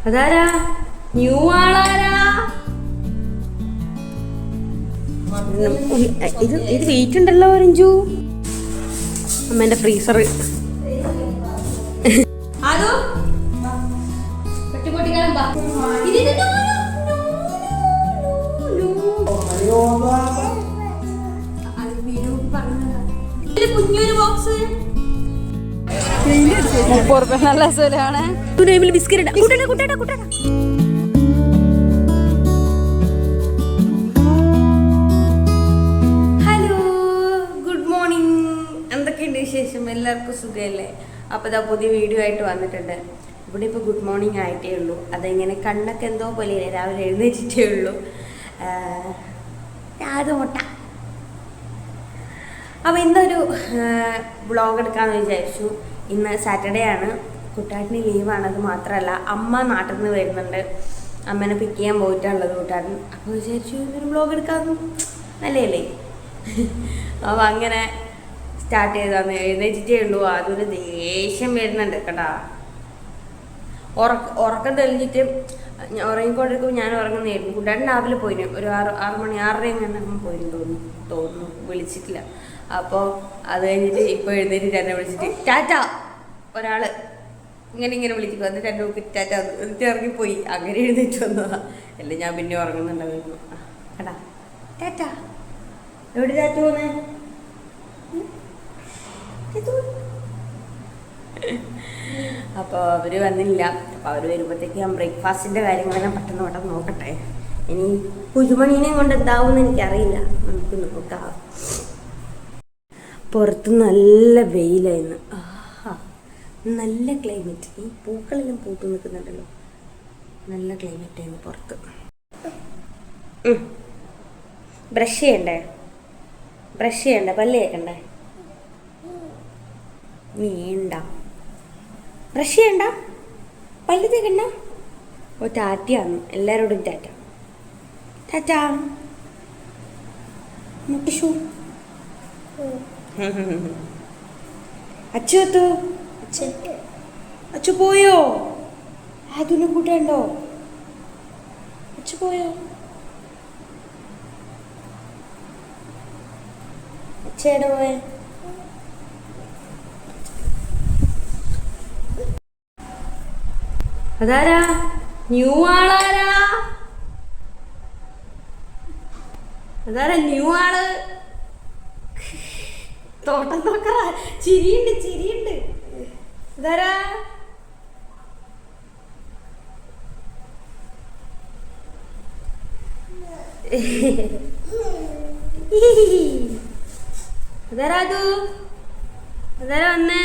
അതാരാ? ന്യൂ ആളാരാ? ഇത് വെയിറ്റ് ഉണ്ടല്ലോ രഞ്ജു. അമ്മേന്റെ ഫ്രീസർ. കുഞ്ഞൊരു ബോക്സ് 30 നല്ല സ്ഥലമാണ്. ബിസ്ക്കറ്റ് വിശേഷം എല്ലാവർക്കും സുഖമല്ലേ? അപ്പോൾ ഇതാ പുതിയ വീഡിയോ ആയിട്ട് വന്നിട്ടുണ്ട്. ഇവിടെ ഇപ്പോൾ ഗുഡ് മോർണിംഗ് ആയിട്ടേ ഉള്ളൂ. അതെങ്ങനെ കണ്ണൊക്കെ എന്തോ പോലെയില്ലേ, രാവിലെ എഴുന്നേറ്റിട്ടേ ഉള്ളൂ. അത് മുട്ട. അപ്പോൾ ഇന്നൊരു വ്ളോഗ് എടുക്കാമെന്ന് വിചാരിച്ചു. ഇന്ന് സാറ്റർഡേ ആണ്, കുട്ടാട്ടിന് ലീവാണ്. അത് മാത്രമല്ല അമ്മ നാട്ടിൽ നിന്ന് വരുന്നുണ്ട്, അമ്മേനെ പിക്ക് ചെയ്യാൻ പോയിട്ടുള്ളത് കുട്ടാട്ടൻ. അപ്പോൾ വിചാരിച്ചു ഇന്നൊരു വ്ളോഗ് എടുക്കാമെന്ന്, നല്ലതല്ലേ? അപ്പോൾ അങ്ങനെ സ്റ്റാർട്ട് ചെയ്താന്ന്. എഴുന്നേറ്റിട്ടേ ഉള്ളൂ. അതൊരു ദേഷ്യം വരുന്നുണ്ട് കേട്ടാ. ഉറക്കം തെളിഞ്ഞിട്ട് ഉറങ്ങിക്കൊണ്ടിരിക്കുമ്പോൾ ഞാൻ ഉറങ്ങുന്നതായിരുന്നു. കുട്ടാട്ടൻ രാവിലെ പോയിന്, ഒരു 6 മണി 6:30 എങ്ങനെ പോയിന് തോന്നുന്നു. വിളിച്ചിട്ടില്ല. അപ്പോൾ അത് കഴിഞ്ഞിട്ട് ഇപ്പോൾ എഴുന്നേറ്റ് എന്നെ വിളിച്ചിട്ട് ടാറ്റ ഒരാൾ ഇങ്ങനെ വിളിക്കും. എന്നിട്ട് എൻ്റെ നോക്കി ടാറ്റ എന്നിട്ട് ഇറങ്ങിപ്പോയി. അങ്ങനെ എഴുന്നേറ്റ് വന്നതാ. അല്ല ഞാൻ പിന്നെ ഉറങ്ങുന്നുണ്ടായിരുന്നു. കേട്ടാ ടാറ്റ. എവിടെ ടാറ്റ പോന്നേ? അപ്പോൾ അവർ വന്നില്ല. അപ്പോൾ അവർ വരുമ്പോഴത്തേക്ക് ഞാൻ ബ്രേക്ക്ഫാസ്റ്റിൻ്റെ കാര്യങ്ങളെല്ലാം പെട്ടെന്ന് നോക്കട്ടെ. ഇനി കുഞ്ഞുമണീനെയും കൊണ്ട് എന്താവുമെന്ന് എനിക്കറിയില്ല. നമുക്ക് നോക്കാം. പുറത്ത് നല്ല വെയിലായിരുന്നു. നല്ല ക്ലൈമറ്റ്. ഈ പൂക്കളെല്ലാം പൂത്തു നിൽക്കുന്നുണ്ടല്ലോ. നല്ല ക്ലൈമറ്റ് ആയിരുന്നു പുറത്ത്. ബ്രഷ് ചെയ്യണ്ടേ? പല്ല് കേൾക്കണ്ടേ? വേണ്ട. ബ്രഷ് ചെയ്യണ്ട, പല്ല് തേക്കണ്ട. ഓ ടാറ്റയാന്ന്. എല്ലാവരോടും ടാറ്റ. മുട്ടിഷു അച്ചു പോയോ? അതിനും കൂട്ടുണ്ടോ? അച്ചു പോയോ? അച്ചയുടെ പോയെ? അതാരാ? ന്യൂ ആളാരാ? അതാരാ ന്യൂ ആള്? തോട്ടം നോക്ക. ചിരിയുണ്ട്. അതാരാ? അതാരാ വന്നേ?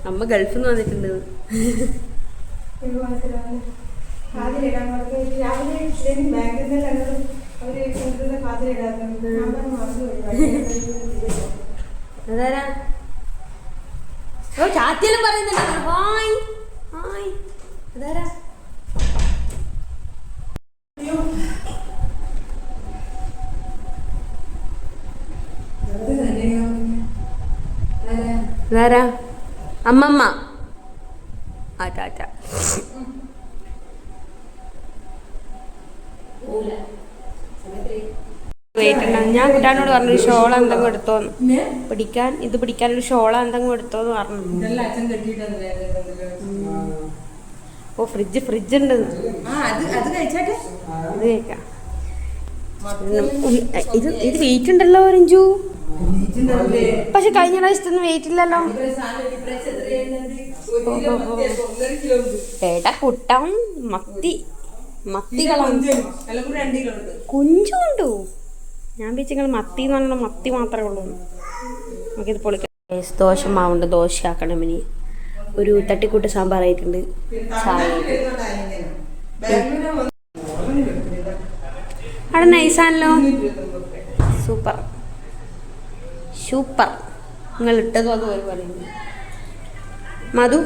അമ്മ ഗൾഫിൽ നിന്ന് വന്നിട്ടുണ്ട്. അതാരാ? ഓ ചാത്തിയെല്ലാം പറയുന്നുണ്ട്. ഹായ് അതാരാ? അതാരാ? അമ്മമ്മ. ടാറ്റ. ഞാൻ കുട്ടാനോട് പറഞ്ഞു ഷോള എന്തെങ്കിലും എടുത്തോന്ന് പിടിക്കാൻ ഒരു ഷോള എന്തെങ്കിലും എടുത്തോന്ന് പറഞ്ഞു. ഓ ഫ്രിഡ്ജ് ഉണ്ട്. അത് കഴിക്കാം. ഇത് വെയിറ്റ് ഉണ്ടല്ലോ രഞ്ജു. പക്ഷെ കഴിഞ്ഞ പ്രാവശ്യത്തൊന്നും വെയിറ്റ് ഇല്ലല്ലോ. ഏട്ടാ കുട്ടം മത്തി കുഞ്ചുണ്ടോ? ഞാൻ വിചാരിച്ചു മത്തി എന്ന് പറഞ്ഞാൽ മത്തി മാത്രമേ ഉള്ളൂ. നമുക്കിത് പൊളിക്കാം. ദോശ മാവുണ്ട്, ദോശ ആക്കണം. ഇനി ഒരു തട്ടിക്കൂട്ട് സാമ്പാർ ആയിട്ടുണ്ട്. ചായ അവിടെ നൈസാണല്ലോ. സൂപ്പർ. നിങ്ങൾ ഇട്ടതും അതുപോലെ പറയുന്നു. മധു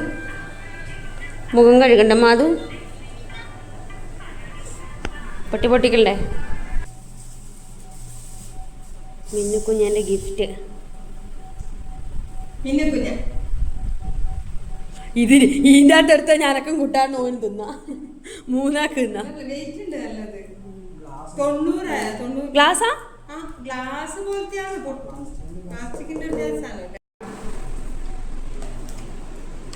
മുഖം കഴുകണ്ട. മധു പൊട്ടിക്കണ്ടേ? മിന്നുക്കുഞ്ഞൻ്റെ ഗിഫ്റ്റ്. ഇതിന് ഇതിൻ്റെ അകത്ത് എടുത്താൽ ഞാനൊക്കെ കൂട്ടാണ്ട് ഓന് തിന്നാ മൂന്നാക്ക് തിന്നാ. ഗ്ലാസാ ഗ്ലാസ് പോലത്തെയാണ് പ്ലാസ്റ്റിക്കിന്റെ ഗ്ലാസ്സാണ്.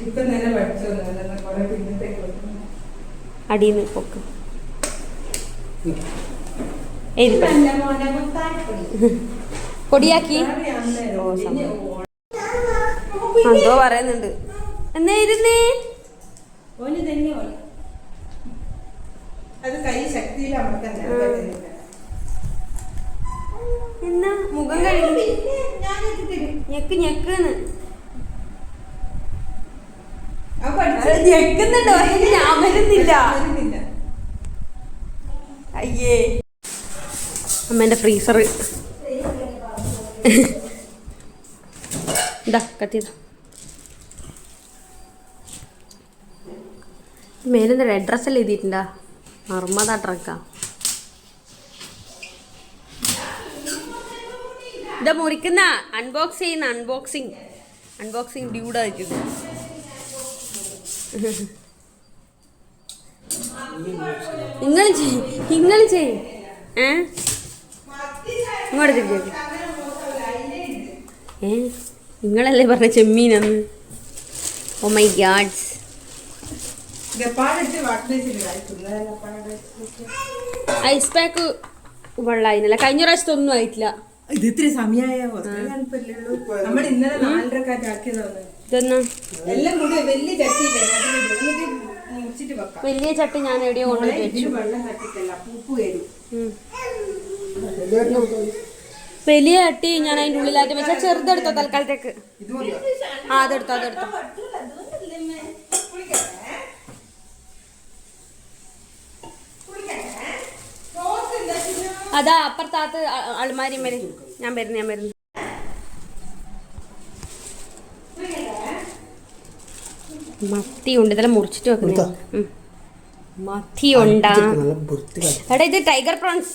ഇപ്പൊ തന്നെ പഠിച്ചോ അടിയിൽ നിന്ന് പൊക്ക് പൊടിയാക്കി എന്തോ പറയുന്നുണ്ട്. എന്നാ ഇരുന്നേ അത് കൈ ശക്തിയിൽ എന്നാ മുഖം കഴുകി ഞെക്ക് ഞെക്കുന്ന് ഞെക്കുന്നുണ്ടോ? ഞാൻ വരുന്നില്ല. അയ്യേ അമ്മേന്റെ ഫ്രീസർ ഇതാ കത്തിയതാ. മേലെന്താ അഡ്രസ്സല്ലേ എഴുതിയിട്ടുണ്ടാ? നർമ്മദ ട്രക്കാ. ഇതാ മുറിക്കുന്ന അൺബോക്സ് ചെയ്യുന്ന അൺബോക്സിങ് ഡ്യൂഡാ വെച്ചത്. നിങ്ങൾ ചെയ്യും ഇങ്ങോട്ട് തിരിച്ചു. നിങ്ങളല്ലേ പറഞ്ഞ ചെമ്മീനെന്ന്. Oh my gods. Ice pack വെള്ളമായിരുന്നില്ല. കഴിഞ്ഞ പ്രാവശ്യത്തെ ഒന്നും ആയിട്ടില്ല. ഇത് ഇത്തിരി സമയമായ നമ്മൾ ഇന്നലെ 4:30 ആക്കിയതാണ്. ഇതൊന്നും എല്ലാം കൂടി വലിയ ചട്ടി വലിയ ചട്ടി ഞാൻ എവിടെയോ കൊണ്ടുപോയി വെച്ചു. വലിയ ചട്ടി ഞാൻ അതിൻ്റെ ഉള്ളിലായിട്ട് വെച്ചാൽ ചെറുതെടുത്തോ തൽക്കാലത്തേക്ക്. അതെടുത്തോ. അതാ അപ്പുറത്താത്ത് അൾമാരി മേലെ. ഞാൻ വരുന്നു. മത്തി ഉണ്ട്. ഇതെല്ലാം മുറിച്ചിട്ട് വെക്കുന്ന മത്തി ഉണ്ടാ. എടാ ഇത് ടൈഗർ പ്രോൺസ്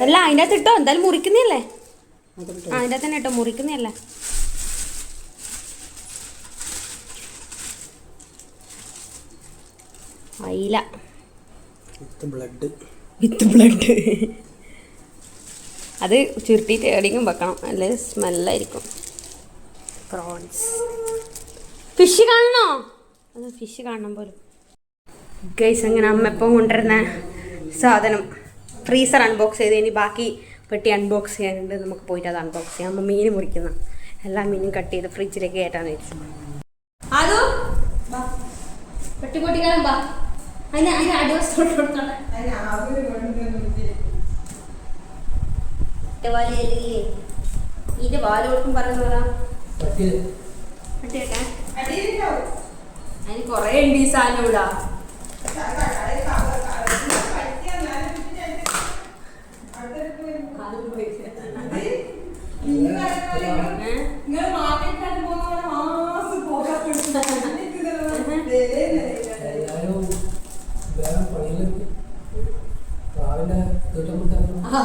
അല്ല. അതിൻ്റെ അകത്ത് ഇട്ടോ. എന്തായാലും മുറിക്കുന്നല്ലേ. അതിൻ്റെ തന്നെ ഇട്ടോ. മുറിക്കുന്നല്ലേ. അയില വിത്ത് ബ്ലഡ്. അത് ചുരുട്ടിയിട്ട് എവിടെയെങ്കിലും വെക്കണം, അല്ലെ സ്മെല്ലായിരിക്കും. പ്രോൺസ്. ഫിഷ് കാണണോ? അത് ഫിഷ് കാണണം പോലും. ഗൈസ് അങ്ങനെ അമ്മ എപ്പം കൊണ്ടുവരുന്ന സാധനം ഫ്രീസർ അൺബോക്സ് ചെയ്ത് ഇനി ബാക്കി പെട്ടി അൺബോക്സ് ചെയ്യാനുണ്ട്. നമുക്ക് പോയിട്ട് അത് അൺബോക്സ് ചെയ്യാം. അമ്മ മീൻ മുറിക്കുന്ന എല്ലാ മീനും കട്ട് ചെയ്ത് ഫ്രിഡ്ജിലേക്ക് കയറ്റാന്ന് വെച്ചു. അതോ പെട്ടി പൊട്ടിക്കാനും ബാ. അതിന് അടിവശത്തോട്ട് കൊടുത്തോളെ. ഇതിന്റെ വാലോട്ടും പറയുന്നതാ. അതിന് കൊറേ ഉണ്ട് ഈ സാധനം ഇടാ.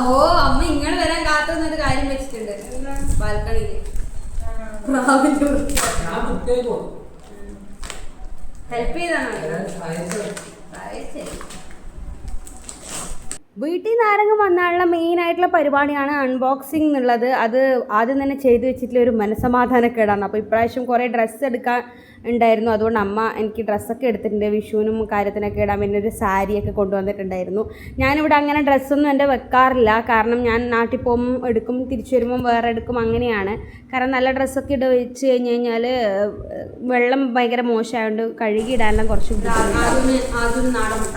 ഓ അമ്മ ഇങ്ങള് വരാൻ കാത്തുന്നൊരു കാര്യം വെച്ചിട്ടുണ്ട് ബാൽക്കണിയില്. ഹെൽപ്പ് ചെയ്താണോ? വീട്ടിൽ നിന്ന് ആരെങ്കിലും വന്നാലുള്ള മെയിനായിട്ടുള്ള പരിപാടിയാണ് അൺബോക്സിങ് എന്നുള്ളത്. അത് ആദ്യം തന്നെ ചെയ്തു വെച്ചിട്ടുള്ള ഒരു മനസ്സമാധാനക്കേടാണ്. അപ്പോൾ ഇപ്രാവശ്യം കുറേ ഡ്രസ്സ് എടുക്കാൻ ഉണ്ടായിരുന്നു. അതുകൊണ്ട് അമ്മ എനിക്ക് ഡ്രസ്സൊക്കെ എടുത്തിട്ടുണ്ട്. വിഷുവിനും കാര്യത്തിനൊക്കെ ഇടാൻ വേണ്ടി ഒരു സാരിയൊക്കെ കൊണ്ടുവന്നിട്ടുണ്ടായിരുന്നു. ഞാനിവിടെ അങ്ങനെ ഡ്രസ്സൊന്നും എൻ്റെ വെക്കാറില്ല. കാരണം ഞാൻ നാട്ടിൽ പോകുമ്പോൾ എടുക്കും, തിരിച്ചു വരുമ്പം വേറെ എടുക്കും, അങ്ങനെയാണ്. കാരണം നല്ല ഡ്രസ്സൊക്കെ വെച്ച് കഴിഞ്ഞ് കഴിഞ്ഞാൽ വെള്ളം ഭയങ്കര മോശമായതുകൊണ്ട് കഴുകിയിടാനെല്ലാം കുറച്ച് ബുദ്ധിമുട്ടാണ്. നാടൻ മുട്ട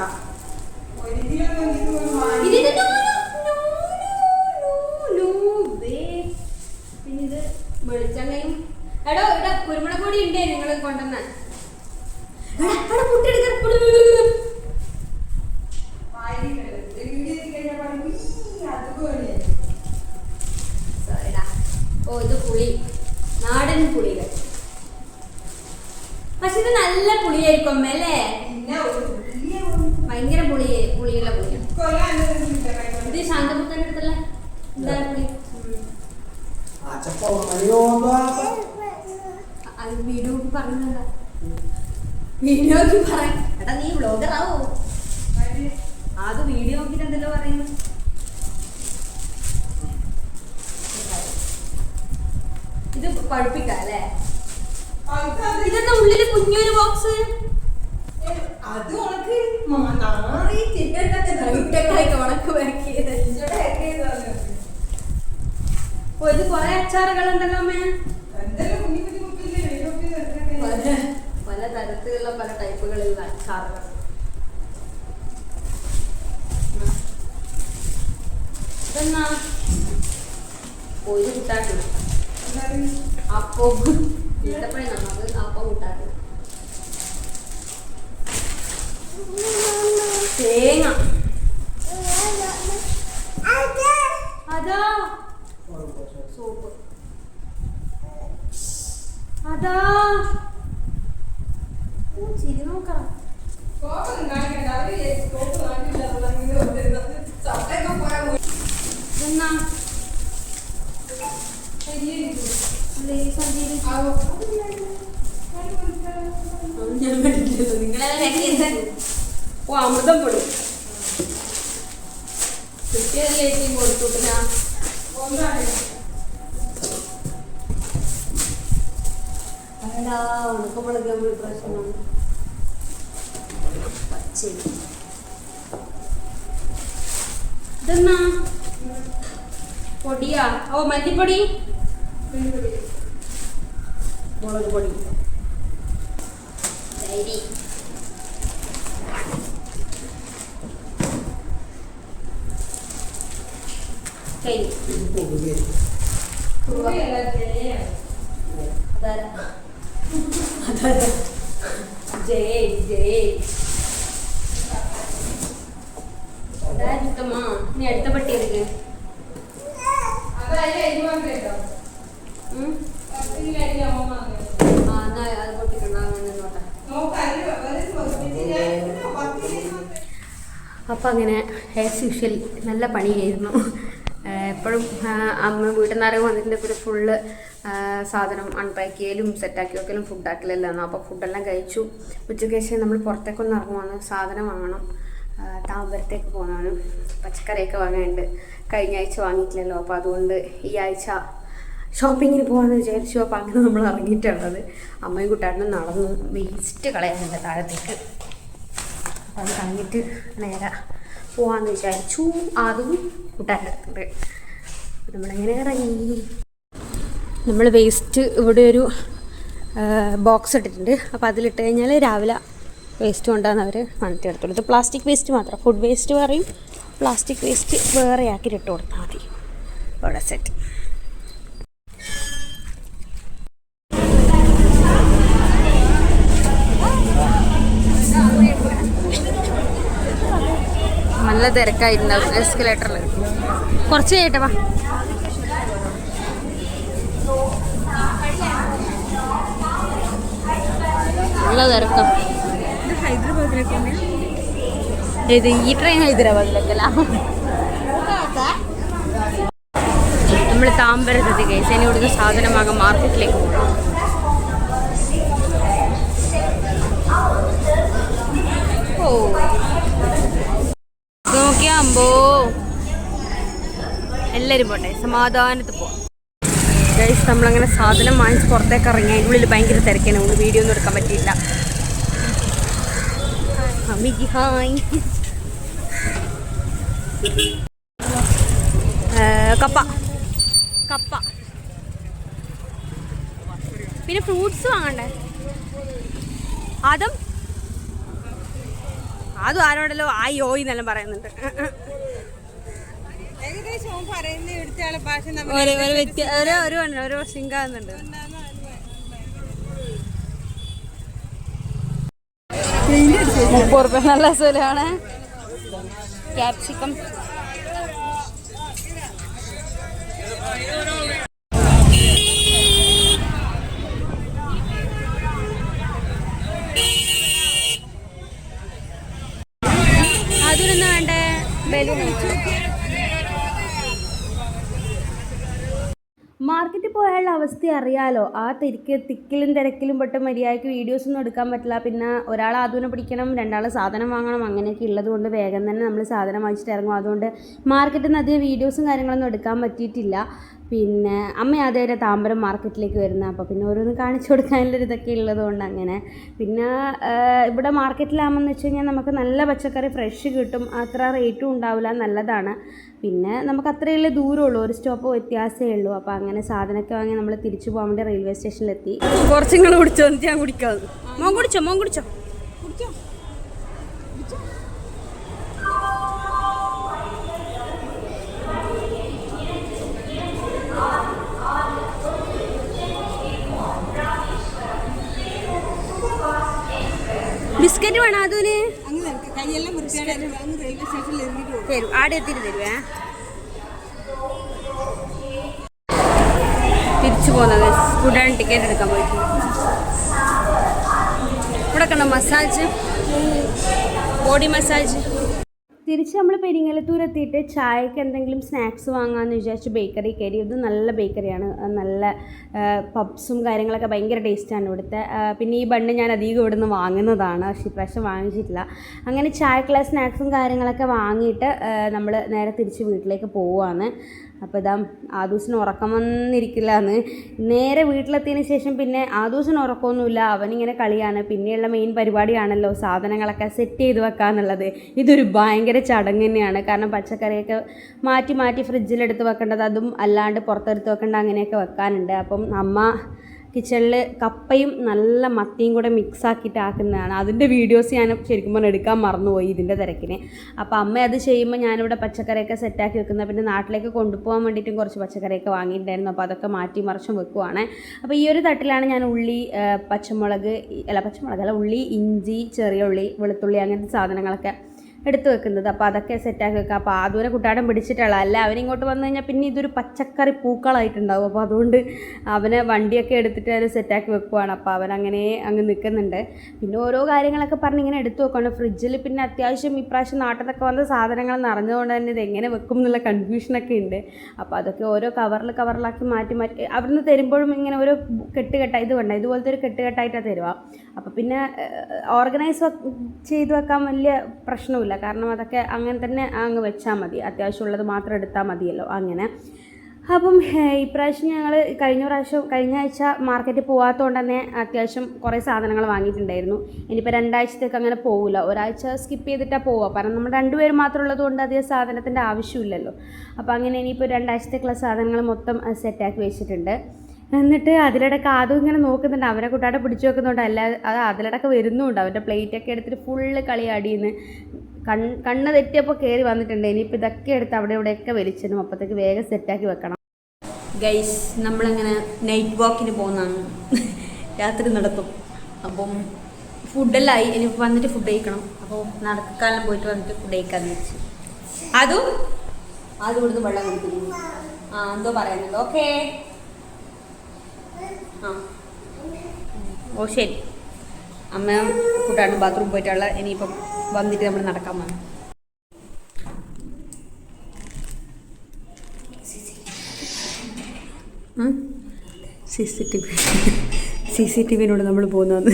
പിന്നെ ഇത് വെളിച്ചെണ്ണയും. എടോ ഇവിടെ കുരുമുളക് പൊടി ഉണ്ടേ നിങ്ങൾ കൊണ്ടുവന്ന. ഓ ഇത് പുളി, നാടൻ പുളികൾ. പക്ഷെ ഇത് നല്ല പുളിയായിരിക്കും അമ്മ അല്ലേ? ഭയങ്കര പുളിയുള്ള പുളിയാണ് ഇത്. ശാന്തപുത്തൻ്റെ അടുത്തല്ലേ എന്താണ് പുളി? അത് വീഡിയോ പറയുന്നുണ്ടോ? വീഡിയോക്ക് പറയാം. എടാ നീ വ്ലോഗർ ആവോ? അത് വീഡിയോ നോക്കിട്ട് എന്തെല്ലോ പറയുന്നു. ഇത് പഴുപ്പിക്കാം അല്ലേ? ഇതെന്താ ഉള്ളില് കുഞ്ഞൊരു ബോക്സ്? അത് ഉണക്ക് നാളെ ഉണക്ക് ബാക്കിയത്. ഇത് കൊറേ അച്ചാറുകളുണ്ടല്ലോ അമ്മേ. പല തരത്തിലുള്ള പല ടൈപ്പുകളിലുള്ള അച്ചാറുകൾ. ഇതെന്നാ ഒരു കൂട്ടാട്ടുണ്ട്. അപ്പം ഈത്തപ്പഴം നമുക്ക് അപ്പം കൂട്ടാട്ടുണ്ട്. തേങ്ങ അതാ സോപ്പ് അതാ ചിരി നോക്കാം. എന്നാ ഓ അമൃതം പൊടി കുട്ടികളിലേക്കും കൊടുത്തുട്ടില്ല. ഉണക്കമുളക് പ്രശ്നമാണ്. പച്ചരി ഇതെന്നാ പൊടിയാ? ഓ മല്ലിപ്പൊടി, മുളക് പൊടി, അരി, നീ അടുത്ത പട്ടി എടുക്ക്. അത് പൊട്ടിട്ടുണ്ടാകുന്നോട്ടെ. അപ്പം അങ്ങനെ ആസ് യൂഷ്വൽ നല്ല പണിയായിരുന്നു. എപ്പോഴും അമ്മ വീട്ടിൽ നിന്ന് ആരെങ്കിലും വന്നിട്ടുണ്ട്. ഒരു ഫുള്ള് സാധനം അൺപാക്ക് ചെയ്യലും സെറ്റാക്കി വെക്കലും ഫുഡാക്കലെല്ലാം. അപ്പോൾ ഫുഡെല്ലാം കഴിച്ചു. ഉച്ചയ്ക്ക് ശേഷം നമ്മൾ പുറത്തേക്കൊന്ന് ഇറങ്ങുവാണ്. സാധനം വാങ്ങണം. താമ്പരത്തേക്ക് പോകാനും പച്ചക്കറിയൊക്കെ വാങ്ങാനുണ്ട്. കഴിഞ്ഞ ആഴ്ച വാങ്ങിയിട്ടില്ലല്ലോ. അപ്പോൾ അതുകൊണ്ട് ഈ ആഴ്ച ഷോപ്പിങ്ങിന് പോകാമെന്ന് വിചാരിച്ചു. അപ്പോൾ അങ്ങനെ നമ്മൾ ഇറങ്ങിയിട്ടുള്ളത്. അമ്മയും കുട്ടാട്ടനും നടന്നു. വേസ്റ്റ് കളയാനുണ്ട് താഴത്തേക്ക്. അപ്പോൾ അത് കഴിഞ്ഞിട്ട് നേരെ പോകാമെന്ന് വിചാരിച്ചു. അതും കൂട്ടാൻ്റെ അടുത്തുണ്ട്. നമ്മളെങ്ങനെ ഇറങ്ങി. നമ്മൾ വേസ്റ്റ് ഇവിടെ ഒരു ബോക്സ് ഇട്ടിട്ടുണ്ട്. അപ്പോൾ അതിലിട്ട് കഴിഞ്ഞാൽ രാവിലെ വേസ്റ്റ് കൊണ്ടാന്ന് അവർ വന്നിട്ട് എടുത്തോളൂ. ഇത് പ്ലാസ്റ്റിക് വേസ്റ്റ് മാത്രം. ഫുഡ് വേസ്റ്റ് പറയും, പ്ലാസ്റ്റിക് വേസ്റ്റ് വേറെ ആക്കിയിട്ട് ഇട്ട് കൊടുത്താൽ മതി. ഇവിടെ സെറ്റ്. നല്ല തിരക്കായിട്ടുണ്ടാവും എസ്കലേറ്ററിൽ. കുറച്ച് കഴിയട്ടെ വാ. നല്ല തിരക്കം. ഹൈദരാബാദിലേക്കാണ് ഇത് ഈ ട്രെയിൻ ഹൈദരാബാദിലേക്കല്ല. നമ്മൾ താമ്പരത്തെത്തി കഴിച്ച് ഇനി ഇവിടുന്ന് സാധനമാകാൻ മാർക്കറ്റിലേക്ക് പോകണം. ഓ നോക്കിയാകുമ്പോ എല്ലാവരും പോട്ടെ, സമാധാനത്ത് പോവാം. ഗൈസ് നമ്മളങ്ങനെ സാധനം വാങ്ങിച്ച് പുറത്തേക്ക് ഇറങ്ങി. അതിൻ്റെ ഉള്ളിൽ ഭയങ്കര തിരക്കാണ്. ഒന്ന് വീഡിയോ ഒന്നും എടുക്കാൻ പറ്റിയില്ല. ഹായ്. കപ്പ കപ്പ പിന്നെ ഫ്രൂട്ട്സ് വാങ്ങണ്ടേ? അതും ആരോടല്ലോ ആയോയി എന്നെല്ലാം പറയുന്നുണ്ട്. ഓരോ സിംഗാകുന്നുണ്ട്. ₹30 നല്ല സ്ഥലമാണ്. ക്യാപ്സിക്കം അതിനൊന്നും വേണ്ടേ? ബലൂൺ മാർക്കറ്റിൽ പോയാലുള്ള അവസ്ഥ അറിയാലോ. ആ തിക്കിലും തിരക്കിലും പെട്ട് മര്യാദയ്ക്ക് വീഡിയോസൊന്നും എടുക്കാൻ പറ്റില്ല. പിന്നെ ഒരാൾ ആദൂനെ പിടിക്കണം, രണ്ടാൾ സാധനം വാങ്ങണം, അങ്ങനെയൊക്കെ ഉള്ളത് കൊണ്ട് വേഗം തന്നെ നമ്മൾ സാധനം വാങ്ങിച്ചിട്ട് ഇറങ്ങും. അതുകൊണ്ട് മാർക്കറ്റിൽ നിന്ന് അധികം വീഡിയോസും കാര്യങ്ങളൊന്നും എടുക്കാൻ പറ്റിയിട്ടില്ല. പിന്നെ അമ്മ അതേപോലെ താമ്പരം മാർക്കറ്റിലേക്ക് വരുന്നത്, അപ്പോൾ പിന്നെ ഓരോന്ന് കാണിച്ചു കൊടുക്കാനുള്ളൊരു ഇതൊക്കെ ഉള്ളത് കൊണ്ട് അങ്ങനെ. പിന്നെ ഇവിടെ മാർക്കറ്റിലാകുമ്പോൾ വെച്ച് കഴിഞ്ഞാൽ നമുക്ക് നല്ല പച്ചക്കറി ഫ്രഷ് കിട്ടും, അത്ര റേറ്റും ഉണ്ടാവില്ല, നല്ലതാണ്. പിന്നെ നമുക്ക് അത്രയല്ലേ ദൂരമുള്ളൂ, ഒരു സ്റ്റോപ്പ് വ്യത്യാസമേ ഉള്ളൂ. അപ്പോൾ അങ്ങനെ സാധനമൊക്കെ വാങ്ങി നമ്മൾ തിരിച്ചു പോകാൻ വേണ്ടി റെയിൽവേ സ്റ്റേഷനിലെത്തി. കുറച്ചിങ്ങൾ കുടിച്ചോ, ഞാൻ കുടിക്കാതെ. മോൻ കുടിച്ചോ. ബിസ്ക്കറ്റ് വേണം അതിന് തരും, ആടെ എത്തിയിട്ട് തരുവേ. തിരിച്ചു പോകുന്നത് സ്റ്റുഡൻറ് ടിക്കറ്റ് എടുക്കാൻ പോയിട്ട്. ഇവിടെ കണ്ടോ മസാജ്, ബോഡി മസാജ്. തിരിച്ച് നമ്മൾ പെരിങ്ങലത്തൂർ എത്തിയിട്ട് ചായക്ക് എന്തെങ്കിലും സ്നാക്സ് വാങ്ങാമെന്ന് വിചാരിച്ച് ബേക്കറി കയറി. ഇത് നല്ല ബേക്കറിയാണ്, നല്ല പബ്സും കാര്യങ്ങളൊക്കെ ഭയങ്കര ടേസ്റ്റാണ് ഇവിടുത്തെ. പിന്നെ ഈ ബണ്ണ് ഞാൻ അധികം ഇവിടെ നിന്ന് വാങ്ങുന്നതാണ്, പക്ഷേ ഇപ്രാവശ്യം വാങ്ങിച്ചിട്ടില്ല. അങ്ങനെ ചായക്കുള്ള സ്നാക്സും കാര്യങ്ങളൊക്കെ വാങ്ങിയിട്ട് നമ്മൾ നേരെ തിരിച്ച് വീട്ടിലേക്ക് പോവുകയാണ്. അപ്പോൾ ഇതാ ആദൂസിന് ഉറക്കം വന്നിരിക്കില്ലാന്ന്. നേരെ വീട്ടിലെത്തിയതിന് ശേഷം പിന്നെ ആദൂസിന് ഉറക്കമൊന്നുമില്ല, അവനിങ്ങനെ കളിയാണ്. പിന്നെയുള്ള മെയിൻ പരിപാടിയാണല്ലോ സാധനങ്ങളൊക്കെ സെറ്റ് ചെയ്ത് വെക്കാന്നുള്ളത്. ഇതൊരു ഭയങ്കര ചടങ്ങ് തന്നെയാണ്. കാരണം പച്ചക്കറിയൊക്കെ മാറ്റി ഫ്രിഡ്ജിലെടുത്ത് വെക്കേണ്ടത്, അതും അല്ലാണ്ട് പുറത്തെടുത്ത് വെക്കേണ്ട, അങ്ങനെയൊക്കെ വെക്കാനുണ്ട്. അപ്പം അമ്മ കിച്ചണിൽ കപ്പയും നല്ല മത്തിയും കൂടെ മിക്സ് ആക്കിയിട്ട് ആക്കുന്നതാണ്. അതിൻ്റെ വീഡിയോസ് ഞാൻ ശരിക്കും പറഞ്ഞാൽ എടുക്കാൻ മറന്നുപോയി ഇതിൻ്റെ തിരക്കിന്. അപ്പോൾ അമ്മ അത് ചെയ്യുമ്പോൾ ഞാനിവിടെ പച്ചക്കറിയൊക്കെ സെറ്റാക്കി വെക്കുന്നത്. പിന്നെ നാട്ടിലേക്ക് കൊണ്ടുപോകാൻ വേണ്ടിയിട്ടും കുറച്ച് പച്ചക്കറിയൊക്കെ വാങ്ങിയിട്ടുണ്ടായിരുന്നു, അപ്പോൾ അതൊക്കെ മാറ്റി മറിച്ചും വെക്കുവാണ്. അപ്പോൾ ഈ ഒരു തട്ടിലാണ് ഞാൻ ഉള്ളി, ഉള്ളി, ഇഞ്ചി, ചെറിയ ഉള്ളി, വെളുത്തുള്ളി, അങ്ങനത്തെ സാധനങ്ങളൊക്കെ എടുത്ത് വെക്കുന്നത്. അപ്പോൾ അതൊക്കെ സെറ്റാക്കി വെക്കുക. അപ്പോൾ ആദൂനെ കുട്ടാടം പിടിച്ചിട്ടുള്ള അല്ല, അവനിങ്ങോട്ട് വന്നു കഴിഞ്ഞാൽ പിന്നെ ഇതൊരു പച്ചക്കറി പൂക്കളായിട്ടുണ്ടാവും. അപ്പോൾ അതുകൊണ്ട് അവനെ വണ്ടിയൊക്കെ എടുത്തിട്ട് അത് സെറ്റാക്കി വെക്കുവാണ്. അപ്പോൾ അവനങ്ങനെ അങ്ങ് നിൽക്കുന്നുണ്ട്. പിന്നെ ഓരോ കാര്യങ്ങളൊക്കെ പറഞ്ഞ് ഇങ്ങനെ എടുത്ത് വെക്കണം. ഫ്രിഡ്ജിൽ പിന്നെ അത്യാവശ്യം ഇപ്രാവശ്യം നാട്ടിലൊക്കെ വന്ന സാധനങ്ങൾ നിറഞ്ഞുകൊണ്ട് തന്നെ ഇത് എങ്ങനെ വെക്കും എന്നുള്ള കൺഫ്യൂഷനൊക്കെ ഉണ്ട്. അപ്പോൾ അതൊക്കെ ഓരോ കവറിലാക്കി മാറ്റി അവിടുന്ന് തരുമ്പോഴും ഇങ്ങനെ ഓരോ കെട്ടുകെട്ടായി ഇത് വേണ്ട, ഇതുപോലത്തെ ഒരു കെട്ടുകെട്ടായിട്ടാണ് തരുക. അപ്പോൾ പിന്നെ ഓർഗനൈസ് ചെയ്ത് വെക്കാൻ വലിയ പ്രശ്നമില്ല, കാരണം അതൊക്കെ അങ്ങനെ തന്നെ അങ്ങ് വെച്ചാൽ മതി, അത്യാവശ്യമുള്ളത് മാത്രം എടുത്താൽ മതിയല്ലോ അങ്ങനെ. അപ്പം ഇപ്രാവശ്യം ഞങ്ങൾ കഴിഞ്ഞ ആഴ്ച മാർക്കറ്റിൽ പോകാത്തതുകൊണ്ട് തന്നെ അത്യാവശ്യം കുറേ സാധനങ്ങൾ വാങ്ങിയിട്ടുണ്ടായിരുന്നു. ഇനിയിപ്പോൾ 2 ആഴ്ചത്തേക്ക് അങ്ങനെ പോകില്ല, ഒരാഴ്ച സ്കിപ്പ് ചെയ്തിട്ടാണ് പോവുക. കാരണം നമ്മൾ 2 പേര് മാത്രം ഉള്ളതുകൊണ്ട് അധികം സാധനത്തിൻ്റെ ആവശ്യമില്ലല്ലോ. അപ്പോൾ അങ്ങനെ ഇനിയിപ്പോൾ 2 ആഴ്ചത്തേക്കുള്ള സാധനങ്ങൾ മൊത്തം സെറ്റാക്കി വെച്ചിട്ടുണ്ട്. എന്നിട്ട് അതിലിടക്ക് ആദ്യം ഇങ്ങനെ നോക്കുന്നുണ്ട്, അവനെ കുട്ടാടെ പിടിച്ചു വെക്കുന്നുണ്ട്, അല്ല അത് അതിലിടക്ക് വരുന്നുണ്ട്. അവൻ്റെ പ്ലേറ്റൊക്കെ എടുത്തിട്ട് ഫുള്ള് കളിയാടിയെന്ന് കണ്ണ് തെറ്റിയപ്പോൾ കയറി വന്നിട്ടുണ്ട്. ഇനിയിപ്പോൾ ഇതൊക്കെ എടുത്ത് അവിടെ ഇവിടെയൊക്കെ വലിച്ചിടും, അപ്പോഴത്തേക്ക് വേഗം സെറ്റാക്കി വെക്കണം. ഗൈസ്, നമ്മളങ്ങനെ നൈറ്റ് വാക്കിന് പോകുന്നതാണ്, രാത്രി നടത്തും. അപ്പം ഫുഡെല്ലാം ആയി, ഇനി വന്നിട്ട് ഫുഡ് കഴിക്കണം. അപ്പോൾ നടക്കാലം പോയിട്ട് വന്നിട്ട് ഫുഡ് കഴിക്കാമെന്ന് വെച്ചു. അതും ഇവിടുന്ന് വെള്ളം കുടിക്കുന്നു. എന്തോ പറയുന്നുണ്ട്. ഓക്കേ, ഓ ശരി. അമ്മ കൂട്ടാണ്ട് ബാത്റൂം പോയിട്ടുള്ള, ഇനിയിപ്പം വന്നിട്ട് നമ്മൾ നടക്കാൻ പോകണം. CCTV നമ്മൾ പോകുന്നത്.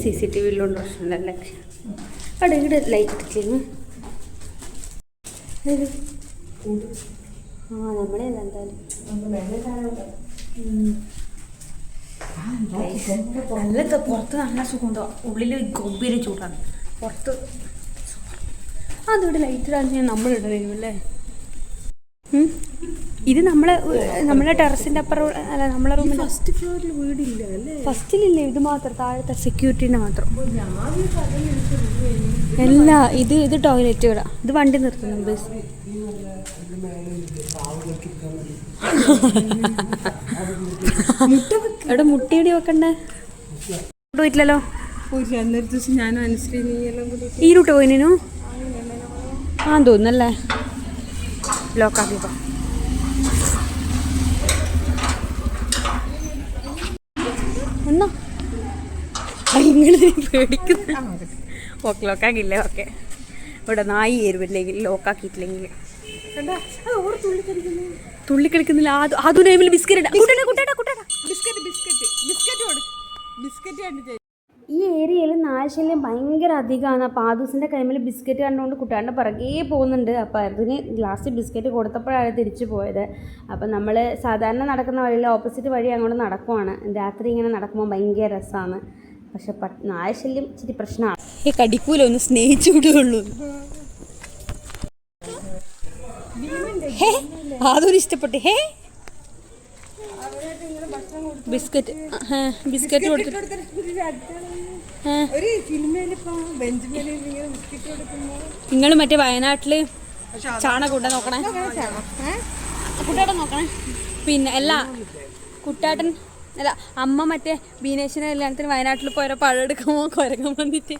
CCTVയിലുണ്ട് പ്രശ്നമല്ലേ. അവിടെ ഇവിടെ ലൈറ്റ് ഇട്ടില്ലേ? നമ്മളെ എന്തായാലും നല്ല പുറത്ത് നല്ല സുഖമുണ്ടോ, ഉള്ളിൽ ഗംഭീര ചൂടാണ്. പുറത്ത് അതിവിടെ ലൈറ്റ് ഇടാൻ നമ്മളിട വരും അല്ലേ. ഇത് നമ്മളെ ടെറസിൻ്റെ അപ്പുറം അല്ല, നമ്മളെ റൂമിൽ ഫസ്റ്റ് ഫ്ലോറിൽ വീടില്ല അല്ലേ? ഫസ്റ്റിലില്ലേ, ഇത് മാത്രം താഴത്തെ സെക്യൂരിറ്റീനെ മാത്രം അല്ല. ഇത് ടോയ്ലറ്റ് ഇവിടെ, ഇത് വണ്ടി നിർത്തുന്നുണ്ട്. എവിടെ മുട്ടിയടി വെക്കണ്ടേ? പോയിട്ടില്ലല്ലോ. ഞാനും അനുസരിച്ച് ഈ റൂട്ട് പോയിനു തോന്നുന്നല്ലേ. ലോക്കാക്കിക്കോ. എന്നാ പേടിക്കുന്നു. ഓക്കെ, ലോക്കാക്കില്ലേ? ഓക്കെ, ഇവിടെ നായി വരുമില്ലെങ്കിൽ ലോക്കാക്കിയിട്ടില്ലെങ്കിൽ തുള്ളിക്കളിക്കുന്നില്ല. ആദ്യ ടൈമിൽ ബിസ്ക്കറ്റ് ഈ ഏരിയയിൽ നാശല്യം ഭയങ്കര അധികമാണ്. അപ്പോൾ ആദൂസിൻ്റെ കൈമിൽ ബിസ്ക്കറ്റ് കണ്ടുകൊണ്ട് കുട്ടാണ്ട് പിറകെ പോകുന്നുണ്ട്. അപ്പോൾ അതിന് ലാസ്റ്റ് ബിസ്ക്കറ്റ് കൊടുത്തപ്പോഴാണ് തിരിച്ചു പോയത്. അപ്പോൾ നമ്മൾ സാധാരണ നടക്കുന്ന വഴിയിൽ ഓപ്പോസിറ്റ് വഴി അങ്ങോട്ട് നടക്കുവാണ്. രാത്രി ഇങ്ങനെ നടക്കുമ്പോൾ ഭയങ്കര രസമാണ്. പക്ഷെ നാശല്യം ഇച്ചിരി പ്രശ്നമാണ്. ഈ കടിക്കൂല ഒന്ന് സ്നേഹിച്ചു വിടുകയുള്ളൂ. അതൊരു ഇഷ്ടപ്പെട്ടു. ബിസ്ക്കറ്റ് കൊടുത്തിട്ട് നിങ്ങൾ മറ്റേ വയനാട്ടില് ചാണകൂട്ട നോക്കണേ, കുട്ടാട്ടൻ നോക്കണേ. പിന്നെ എല്ലാ കുട്ടാട്ടൻ അല്ല അമ്മ മറ്റേ ബീനേശിന്റെ കല്യാണത്തിന് വയനാട്ടിൽ പോയ പഴം എടുക്കുമ്പോ കൊരങ്ങൻ വന്നിട്ട്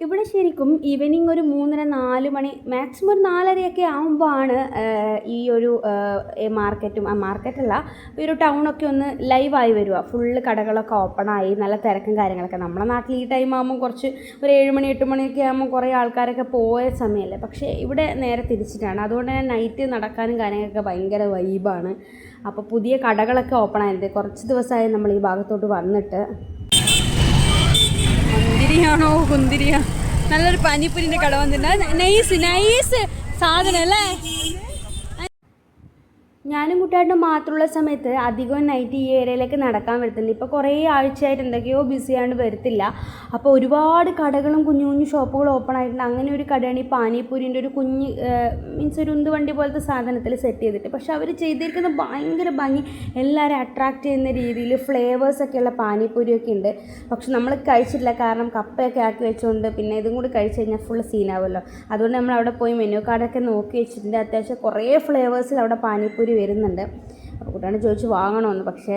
ഇവിടെ ശരിക്കും ഈവനിങ് ഒരു 3-4 മണി മാക്സിമം ഒരു 4:30 ആകുമ്പോഴാണ് ഈ ഒരു മാർക്കറ്റല്ല ഈ ഒരു ടൗണൊക്കെ ഒന്ന് ലൈവായി വരിക. ഫുള്ള് കടകളൊക്കെ ഓപ്പണായി നല്ല തിരക്കും കാര്യങ്ങളൊക്കെ. നമ്മുടെ നാട്ടിൽ ഈ ടൈം ആകുമ്പോൾ കുറച്ച് ഒരു 7 മണി 8 മണിയൊക്കെ ആകുമ്പോൾ കുറേ ആൾക്കാരൊക്കെ പോയ സമയമല്ലേ. പക്ഷേ ഇവിടെ നേരെ തിരിച്ചിട്ടാണ്. അതുകൊണ്ട് തന്നെ നൈറ്റ് നടക്കാനും കാര്യങ്ങളൊക്കെ ഭയങ്കര വൈബാണ്. അപ്പോൾ പുതിയ കടകളൊക്കെ ഓപ്പൺ ആയത് കുറച്ച് ദിവസമായി നമ്മൾ ഈ ഭാഗത്തോട്ട് വന്നിട്ട്. കുന്തിരിയാണോ കുന്തിരിയ നല്ലൊരു പാനിപ്പൂരിന്റെ കട വന്നിട്ടുണ്ട്. നൈസ് സാധനം അല്ലേ. ഞാനും കുട്ടിയായിട്ട് മാത്രമുള്ള സമയത്ത് അധികം നൈറ്റ് ഈ ഏരിയയിലേക്ക് നടക്കാൻ വരുത്തുന്നുണ്ട്. ഇപ്പോൾ കുറേ ആഴ്ചയായിട്ട് എന്തൊക്കെയോ ബിസിയാണ്ട് വരത്തില്ല. അപ്പോൾ ഒരുപാട് കടകളും കുഞ്ഞു കുഞ്ഞു ഷോപ്പുകളും ഓപ്പൺ ആയിട്ടുണ്ട്. അങ്ങനെ ഒരു കടയാണ് ഈ പാനിപ്പൂരിൻ്റെ ഒരു കുഞ്ഞ് മീൻസ് ഒരു ഉന്തുവണ്ടി പോലത്തെ സാധനത്തിൽ സെറ്റ് ചെയ്തിട്ട്. പക്ഷെ അവർ ചെയ്തിരിക്കുന്ന ഭയങ്കര ഭംഗി, എല്ലാവരും അട്രാക്റ്റ് ചെയ്യുന്ന രീതിയിൽ ഫ്ലേവേഴ്സൊക്കെയുള്ള പാനിപ്പൂരിയൊക്കെ ഉണ്ട്. പക്ഷെ നമ്മൾ കഴിച്ചിട്ടില്ല, കാരണം കപ്പയൊക്കെ ആക്കി വെച്ചുകൊണ്ട് പിന്നെ ഇതും കൂടി കഴിച്ച് കഴിഞ്ഞാൽ ഫുൾ സീനാവുമല്ലോ. അതുകൊണ്ട് നമ്മൾ അവിടെ പോയി മെനു കാർഡൊക്കെ നോക്കി വെച്ചിട്ടുണ്ട്. അത്യാവശ്യം കുറേ ഫ്ലേവേഴ്സിൽ അവിടെ പാനിപ്പൂരി വരുന്നുണ്ട്. അപ്പോൾ കുട്ടിയാണ് ചോദിച്ച് വാങ്ങണമെന്ന്. പക്ഷേ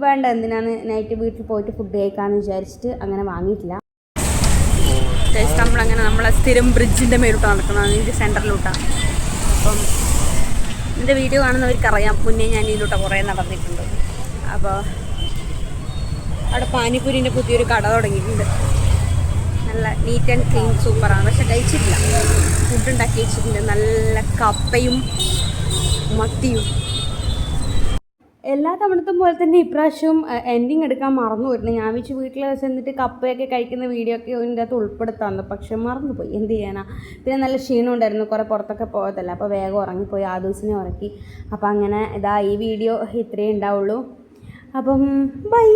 വേണ്ട, എന്തിനാണ് നൈറ്റ് വീട്ടിൽ പോയിട്ട് ഫുഡ് കഴിക്കാമെന്ന് വിചാരിച്ചിട്ട് അങ്ങനെ വാങ്ങിയിട്ടില്ല. നമ്മളങ്ങനെ നമ്മളെ സ്ഥിരം ബ്രിഡ്ജിൻ്റെ മേലോട്ട് നടക്കുന്നതാണ്, ഇത് സെൻറ്ററിലോട്ടാണ്. അപ്പം എൻ്റെ വീഡിയോ കാണുന്നവർക്കറിയാം, മുന്നേ ഞാൻ ഇതിലോട്ട് കുറേ നടന്നിട്ടുണ്ട്. അപ്പോൾ അവിടെ പാനിപ്പൂരിൻ്റെ പുതിയൊരു കട തുടങ്ങിയിട്ടുണ്ട്. നല്ല നീറ്റ് ആൻഡ് ക്ലീൻ സൂപ്പറാണ്. പക്ഷെ കഴിച്ചിട്ടില്ല, ഫുഡ് ഉണ്ടാക്കി വെച്ചിട്ടുണ്ട്. നല്ല കപ്പയും മത്തിയും. എല്ലാ തവണത്തും പോലെ തന്നെ ഇപ്രാവശ്യവും എൻഡിങ് എടുക്കാൻ മറന്നു പോയിരുന്നു. ഞാൻ വെച്ച് വീട്ടിൽ ചെന്നിട്ട് കപ്പയൊക്കെ കഴിക്കുന്ന വീഡിയോ ഒക്കെ ഇതിൻ്റെ അകത്ത് ഉൾപ്പെടുത്താമെന്ന്, പക്ഷെ മറന്നുപോയി. എന്ത് ചെയ്യാനാ. പിന്നെ നല്ല ക്ഷീണം ഉണ്ടായിരുന്നു, കുറേ പുറത്തൊക്കെ പോയതല്ല. അപ്പോൾ വേഗം ഉറങ്ങിപ്പോയി, ആ ദിവസത്തിനെ ഉറക്കി. അപ്പോൾ അങ്ങനെ ഇതാ ഈ വീഡിയോ ഇത്രയേ ഉണ്ടാവുള്ളൂ. അപ്പം ബൈ.